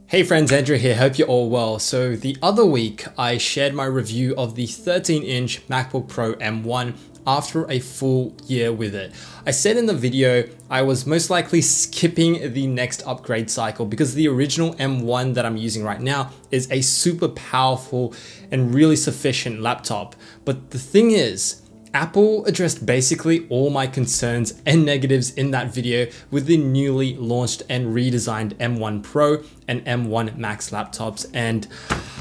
Hey friends, Andrew here, hope you're all well. So the other week I shared my review of the 13-inch MacBook Pro M1 after a full year with it. I said in the video I was most likely skipping the next upgrade cycle because the original M1 that I'm using right now is a super powerful and really sufficient laptop. But the thing is, Apple addressed basically all my concerns and negatives in that video with the newly launched and redesigned M1 Pro and M1 Max laptops, and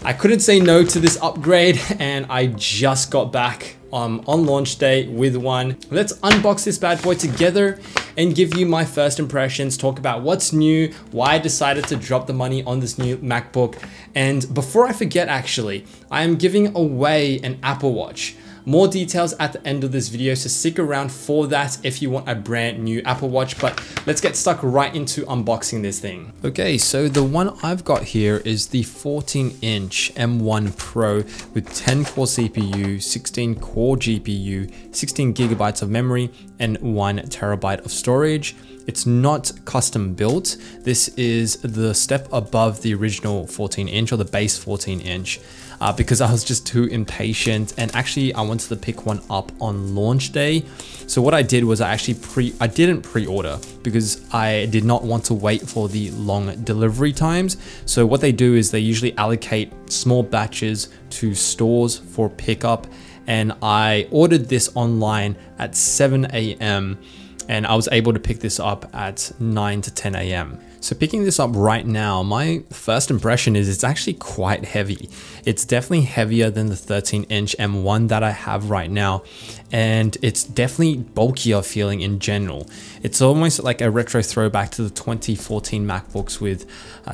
I couldn't say no to this upgrade, and I just got back on launch day with one. Let's unbox this bad boy together and give you my first impressions, talk about what's new, why I decided to drop the money on this new MacBook. And before I forget, actually, I am giving away an Apple Watch. More details at the end of this video, so stick around for that if you want a brand new Apple Watch, but let's get stuck right into unboxing this thing. Okay, so the one I've got here is the 14-inch M1 Pro with 10 core CPU, 16 core GPU, 16 gigabytes of memory, and 1 terabyte of storage. It's not custom built. This is the step above the original 14-inch or the base 14-inch. Because I was just too impatient, and actually I wanted to pick one up on launch day. So what I did was I didn't pre-order because I did not want to wait for the long delivery times. So what they do is they usually allocate small batches to stores for pickup, and I ordered this online at 7 a.m. and I was able to pick this up at 9 to 10 a.m. So picking this up right now, my first impression is it's actually quite heavy. It's definitely heavier than the 13-inch M1 that I have right now, and it's definitely bulkier feeling in general. It's almost like a retro throwback to the 2014 MacBooks with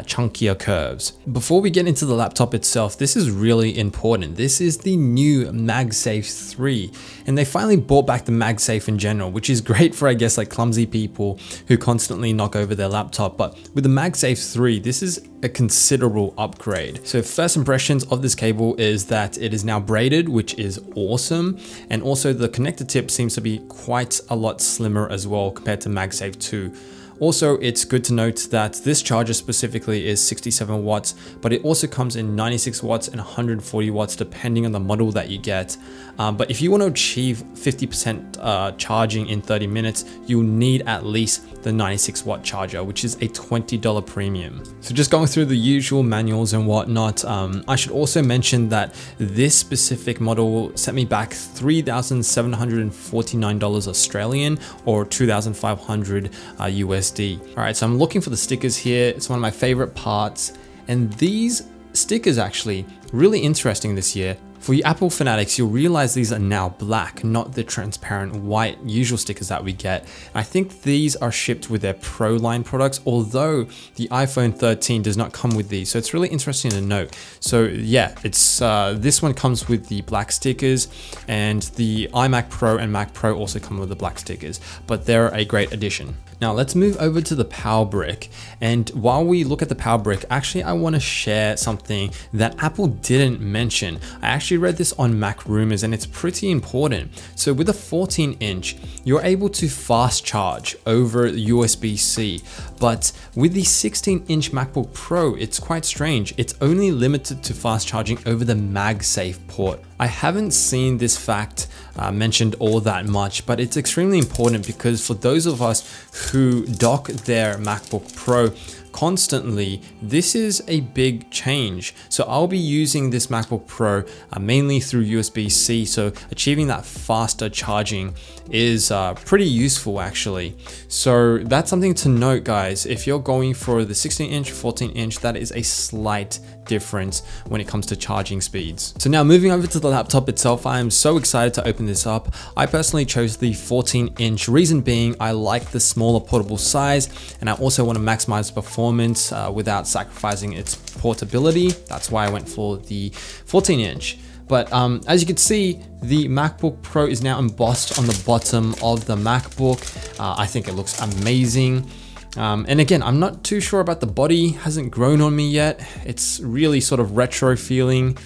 chunkier curves. Before we get into the laptop itself, this is really important. This is the new MagSafe 3, and they finally brought back the MagSafe in general, which is great for, I guess, like clumsy people who constantly knock over their laptop. But with the MagSafe 3, this is a considerable upgrade. So first impressions of this cable is that it is now braided, which is awesome. And also the connector tip seems to be quite a lot slimmer as well compared to MagSafe 2. Also, it's good to note that this charger specifically is 67 watts, but it also comes in 96 watts and 140 watts depending on the model that you get. But if you want to achieve 50% charging in 30 minutes, you'll need at least the 96 watt charger, which is a $20 premium. So just going through the usual manuals and whatnot, I should also mention that this specific model set me back $3,749 Australian or 2,500 USD. All right, so I'm looking for the stickers here. It's one of my favorite parts. And these stickers actually really interesting this year. For you Apple fanatics, you'll realize these are now black, not the transparent white usual stickers that we get. And I think these are shipped with their Pro line products, although the iPhone 13 does not come with these. So it's really interesting to note. So yeah, it's this one comes with the black stickers, and the iMac Pro and Mac Pro also come with the black stickers, but they're a great addition. Now let's move over to the power brick. And while we look at the power brick, actually I want to share something that Apple didn't mention. I actually read this on Mac Rumors, and it's pretty important. So with a 14-inch, you're able to fast charge over USB-C, but with the 16-inch MacBook Pro, it's quite strange. It's only limited to fast charging over the MagSafe port. I haven't seen this fact mentioned all that much, but it's extremely important because for those of us who dock their MacBook Pro constantly, this is a big change. So I'll be using this MacBook Pro mainly through USB-C, so achieving that faster charging is pretty useful actually. So that's something to note, guys. If you're going for the 16-inch, 14-inch, that is a slight difference when it comes to charging speeds. So now moving over to the laptop itself, I am so excited to open this up. I personally chose the 14-inch, reason being I like the smaller portable size, and I also want to maximize performance without sacrificing its portability. That's why I went for the 14-inch. But as you can see, the MacBook Pro is now embossed on the bottom of the MacBook. I think it looks amazing. And again, I'm not too sure about the body, hasn't grown on me yet. It's really sort of retro feeling.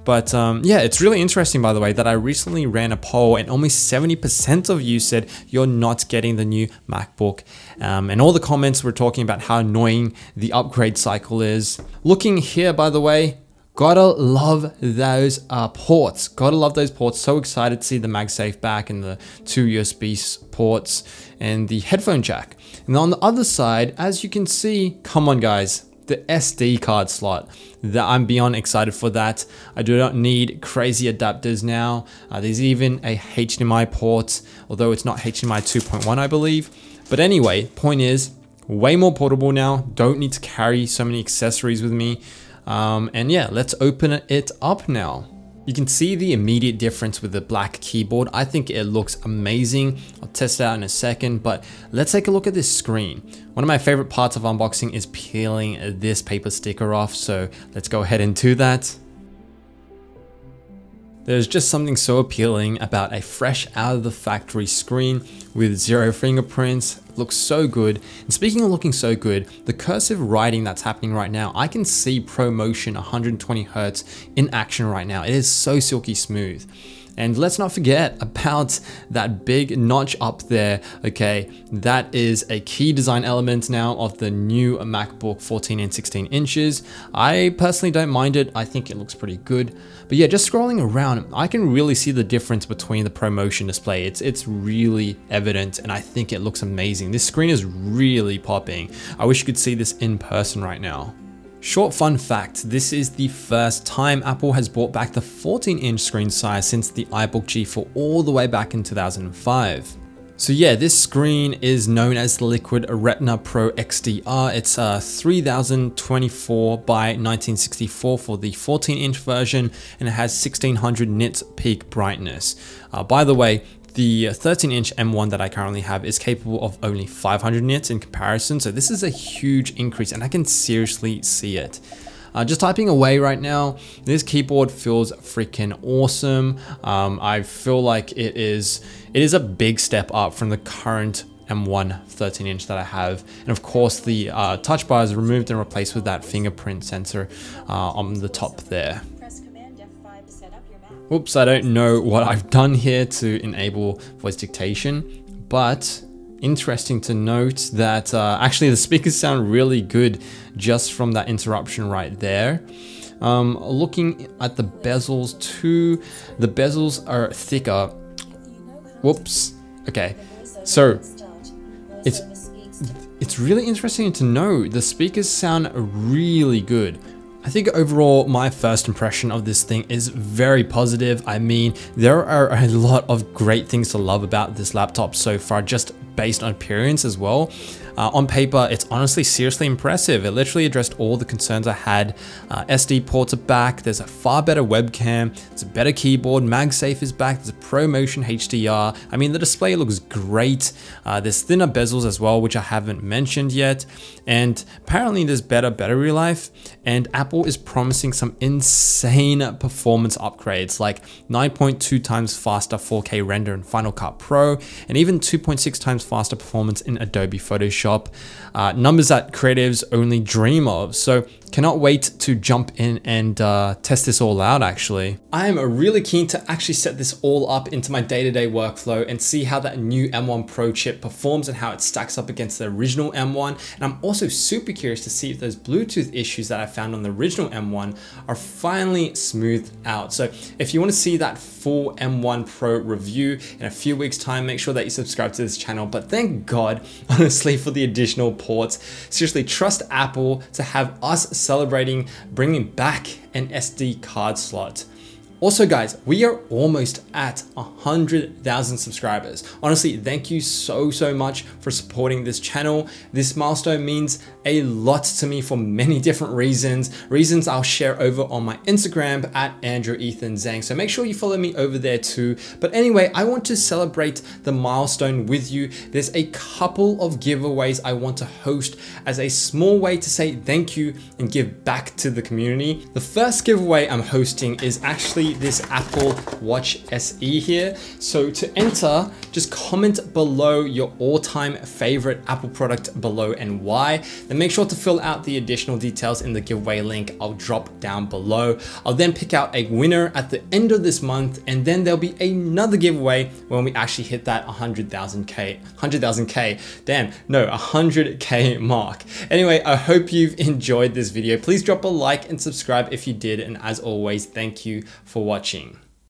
But yeah, it's really interesting, by the way, that I recently ran a poll and almost 70% of you said you're not getting the new MacBook. And all the comments were talking about how annoying the upgrade cycle is. Looking here, by the way, gotta love those ports. Gotta love those ports. So excited to see the MagSafe back and the 2 USB ports and the headphone jack. And on the other side, as you can see, come on guys, the SD card slot. I'm beyond excited for that. I do not need crazy adapters now. There's even a HDMI port, although it's not HDMI 2.1, I believe. But anyway, point is, way more portable now. Don't need to carry so many accessories with me. And yeah, let's open it up now. You can see the immediate difference with the black keyboard. I think it looks amazing. I'll test it out in a second, but let's take a look at this screen. One of my favorite parts of unboxing is peeling this paper sticker off. So let's go ahead and do that. There's just something so appealing about a fresh out of the factory screen with 0 fingerprints. It looks so good. And speaking of looking so good, the cursive writing that's happening right now, I can see ProMotion 120 Hertz in action right now. It is so silky smooth. And let's not forget about that big notch up there, okay? That is a key design element now of the new MacBook 14 and 16 inches. I personally don't mind it. I think it looks pretty good. But yeah, just scrolling around, I can really see the difference between the ProMotion display. It's really evident and I think it looks amazing. This screen is really popping. I wish you could see this in person right now. Short fun fact, this is the first time Apple has brought back the 14-inch screen size since the iBook G4 all the way back in 2005. So yeah, this screen is known as the Liquid Retina Pro XDR. It's 3024 by 1964 for the 14-inch version, and it has 1600 nits peak brightness. By the way, the 13-inch M1 that I currently have is capable of only 500 nits in comparison, so this is a huge increase and I can seriously see it. Just typing away right now, this keyboard feels freaking awesome. I feel like it is a big step up from the current M1 13-inch that I have. And of course the touch bar is removed and replaced with that fingerprint sensor on the top there. Oops, I don't know what I've done here to enable voice dictation, but interesting to note that actually the speakers sound really good just from that interruption right there. Looking at the bezels too, the bezels are thicker. Whoops. Okay, so it's really interesting to know the speakers sound really good. I think overall, my first impression of this thing is very positive. I mean, there are a lot of great things to love about this laptop so far, just based on appearance as well. On paper, it's honestly seriously impressive. It literally addressed all the concerns I had. SD ports are back. There's a far better webcam. There's a better keyboard. MagSafe is back. There's a ProMotion HDR. I mean, the display looks great. There's thinner bezels as well, which I haven't mentioned yet. And apparently there's better battery life. And Apple is promising some insane performance upgrades, like 9.2 times faster 4K render in Final Cut Pro, and even 2.6 times faster performance in Adobe Photoshop. Numbers that creatives only dream of. So cannot wait to jump in and test this all out actually. I am really keen to actually set this all up into my day-to-day workflow and see how that new M1 Pro chip performs and how it stacks up against the original M1. And I'm also super curious to see if those Bluetooth issues that I found on the original M1 are finally smoothed out. So if you want to see that full M1 Pro review in a few weeks time, make sure that you subscribe to this channel. But thank God, honestly, for the additional ports. Seriously, trust Apple to have us celebrating bringing back an SD card slot. Also guys, we are almost at 100,000 subscribers. Honestly, thank you so much for supporting this channel. This milestone means a lot to me for many different reasons I'll share over on my Instagram at @AndrewEthanZeng. So make sure you follow me over there too. But anyway, I want to celebrate the milestone with you. There's a couple of giveaways I want to host as a small way to say thank you and give back to the community. The first giveaway I'm hosting is actually see this Apple Watch SE here. So to enter, just comment below your all-time favorite Apple product below and why. Then make sure to fill out the additional details in the giveaway link I'll drop down below. I'll then pick out a winner at the end of this month, and then there'll be another giveaway when we actually hit that 100K mark. Anyway, I hope you've enjoyed this video. Please drop a like and subscribe if you did, and as always, thank you for watching.